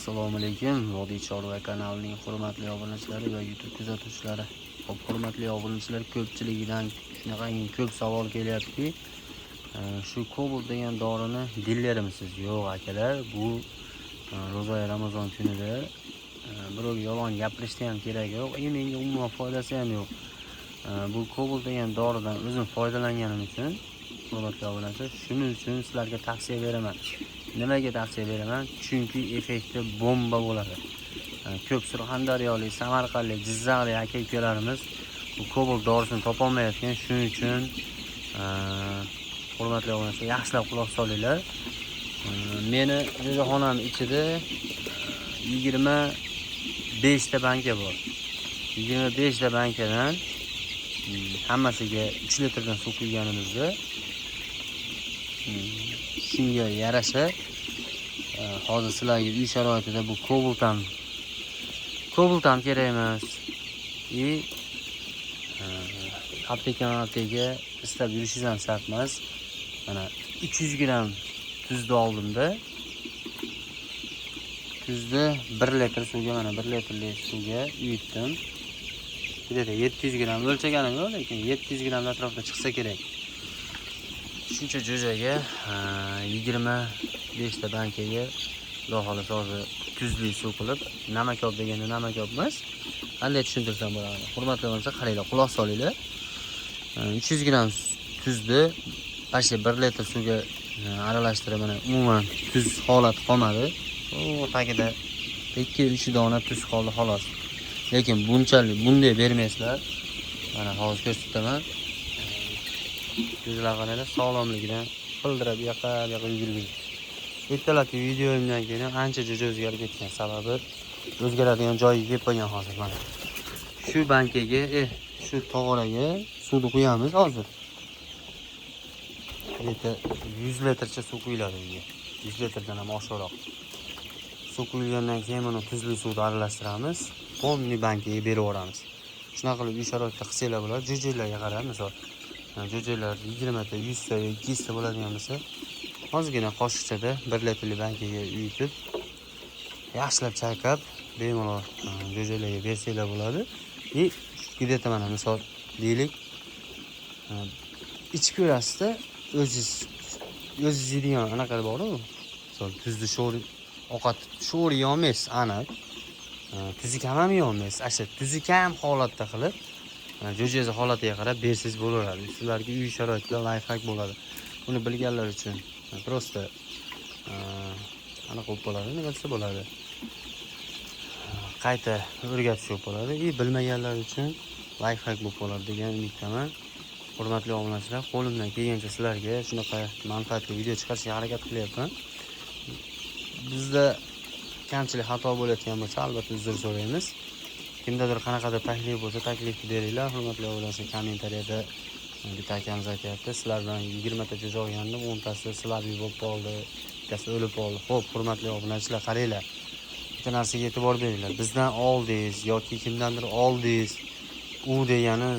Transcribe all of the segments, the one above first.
Assalomu alaykum. Vodiy Chorva kanalining hurmatli obunachilari va YouTube kuzatuvchilari. Hurmatli obunachilar, ko'pchiligidan shunaqangi ko'p savol kelyapti. Shu Cobalt degan dorini dillermisiz? Yo'q akalar, bu ro'za Ramazon kunida birovga yolg'on gapirishni ham kerak yo'q. Menga umuman foydasi ham yo'q. Bu Cobalt degan doridan o'zim foydalanganim uchun, hurmatli obunachilar, shuning uchun sizlarga tavsiya beraman. Nimaga tavsiya beraman? Chunki effekti bomba bo'ladi. Ko'p surxondaryolik, samarqandlik, jizzaxlik aka-ukalarimiz bu Cobalt dorisini topa olmayotgan. Shuning uchun hurmatli obunachilar, yaxshilab quloq solinglar. Meni jo'jaxonam ichida 25 ta banka bor. 25 ta bankadan hammasiga 3 litrdan suv quyganimizda shunga yarasha hozir sizlarga uy sharoitida bu Cobalt ham kerak emas. Apteka istab yurishingiz ham shart emas. Mana 300 gram tuzni oldimda. Tuzni 1 litr suvga, mana 1 litrlik suvga uyutdim. Bu yerda 700 gram o'lchaganim yo'q, lekin 700 gram atrofida chiqsa kerak. Shuncha jo'jaga 25 ta bankaga xudo xolasa hozir tuzli suv qilib, namakob deganda namakob emas. Qanday tushuntirsam bo'ladi? Hurmatli bo'lsa, qaranglar, quloq solinglar. 300 gram tuzni mana 1 litr suvga aralashtirib, mana umuman tuz holati qolmadi. Tagida 2-3 dona tuz qoldi xolos. Lekin bunday bermaysizlar. Mana hozir ko'rsataman. Tuzlar qaranglar, sog'lomligidan pildirab yoqa yugurgan. Ertalabki videoimdan keyin ancha jo'ja o'zgarib ketgan. Sababi o'zgaradigan joyiga kelib qolgan hozir mana. Shu bankaga, shu tog'oraga suvni quyamiz hozir. Yerda 100 litrcha suv quyiladi unga. 100 litrdan ham oshiqroq. Suv quyilgandan keyin buni tuzli suvni aralashtiramiz. Polni bankaga berib yuboramiz. Shunaqa qilib uy sharoitida qilsanglar bo'ladi. Jo'jalarga qarab, misol jo'jalar 20 ta, 100 ta, 200 ta bo'ladigan bo'lsa, ozgina qoshiqchada 1 litrli bankaga uyutib, yaxshilab chayqab, bemalol jo'jalarga bersanglar bo'ladi. Где-то mana misol deylik, ichib ko'rasizda, o'zingiz yeydigan anaqa bor-ku. Misol tuzni ovqat sho'ri yeyolmaysiz, aniq. Tuzi kam ham yeyolmaysiz. Asha tuzi kam holatda qilib, jo'jangiz holatiga qarab bersiz bo'laveradi. Sizlarga uy sharoitida life hack bo'ladi. Buni bilganlar uchun prosta aniq bo'lib qoladi, nima desa bo'ladi. Qayta o'rgatish bo'lib qoladi. Bilmaganlar uchun life hack bo'lib qoladi degan umiddaman. Hurmatli obunachilar, qo'limdan kelgancha sizlarga shunaqa manfaatli video chiqarishga harakat qilyapman. Bizda kamchilik xato bo'layotgan bo'lsa, albatta uzr so'raymiz. Kimdadir qanaqadir taklif bo'lsa, taklifni beringlar. Hurmatli obunachilar, kommentariyada bitta akamiz aytayapti, sizlar bilan 20 ta jo'ja olgandim, 10 tasi silabiy bo'lib qoldi, bittasi o'lib qoldi. Xo'p, hurmatli obunachilar, qaranglar. Bitta narsaga e'tibor beringlar. Bizdan oldingiz yoki kimdandir oldingiz, u degani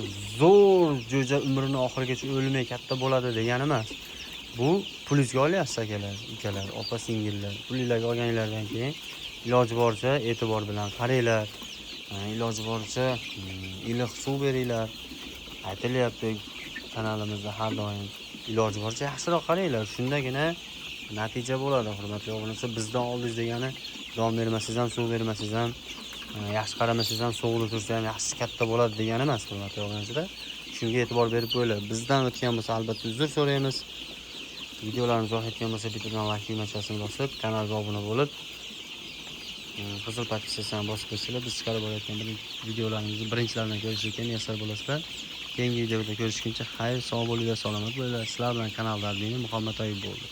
zo'r jo'ja umrini oxirigacha o'lmay katta bo'ladi degani emas. Bu pulingizga olyapsiz akalar, ukalar, opa singillar. Pulingizga olganinglardan keyin iloji boricha e'tibor bilan qaranglar. Iloji boricha iliq suv beringlar. Aytilyapti kanalimizda har doim iloji boricha yaxshiroq qaranglar. Shundagina natija bo'ladi. Hurmatli obunachilar, bizdan oldingiz degani don bermasiz ham, suv bermasiz ham, yaxshi qaramasangiz ham, sovuqda tursa ham yaxshi katta bo'ladi degani emas, hurmatli obunachilar. Shunga e'tibor berib qo'yinglar. Bizdan o'tgan bo'lsa, albatta uzr so'raymiz. Videolarimiz yoqayotgan bo'lsa, bittadan like tugmachasini bosib, kanalga obuna bo'lib, qizil podpisasini bosib qo'ysanglar, biz chiqarib olayotgan videolarimizni birinchilardan ko'rishga muyassar bo'lasizlar. Keyingi videoda ko'rishguncha xayr, sog' bo'linglar, salomat bo'linglar. Sizlar bilan kanal Dardini Muhammad Ayub bo'ldi.